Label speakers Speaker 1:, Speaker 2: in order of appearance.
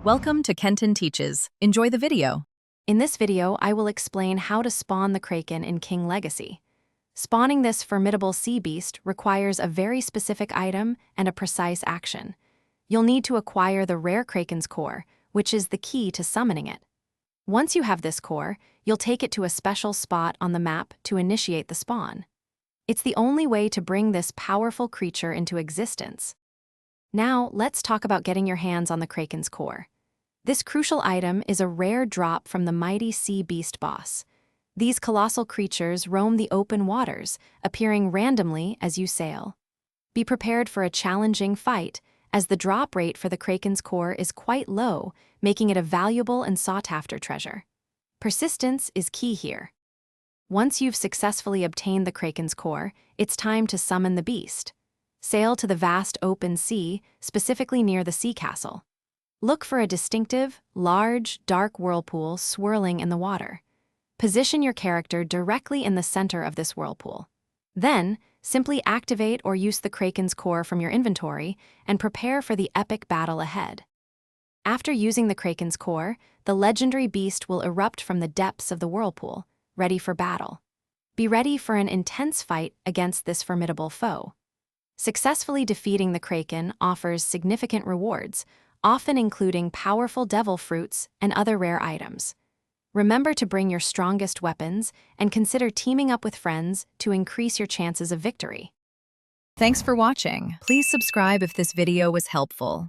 Speaker 1: Welcome to Kenton Teaches. Enjoy the video.
Speaker 2: In this video, I will explain how to spawn the Kraken in King Legacy. Spawning this formidable sea beast requires a very specific item and a precise action. You'll need to acquire the rare Kraken's core, which is the key to summoning it. Once you have this core, you'll take it to a special spot on the map to initiate the spawn. It's the only way to bring this powerful creature into existence. Now, let's talk about getting your hands on the Kraken's core. This crucial item is a rare drop from the mighty sea beast boss. These colossal creatures roam the open waters, appearing randomly as you sail. Be prepared for a challenging fight, as the drop rate for the Kraken's core is quite low, making it a valuable and sought-after treasure. Persistence is key here. Once you've successfully obtained the Kraken's core, it's time to summon the beast. Sail to the vast open sea, specifically near the sea castle. Look for a distinctive, large, dark whirlpool swirling in the water. Position your character directly in the center of this whirlpool. Then, simply activate or use the Kraken's core from your inventory and prepare for the epic battle ahead. After using the Kraken's core, the legendary beast will erupt from the depths of the whirlpool, ready for battle. Be ready for an intense fight against this formidable foe. Successfully defeating the Kraken offers significant rewards, often including powerful devil fruits and other rare items. Remember to bring your strongest weapons and consider teaming up with friends to increase your chances of victory.
Speaker 1: Thanks for watching. Please subscribe if this video was helpful.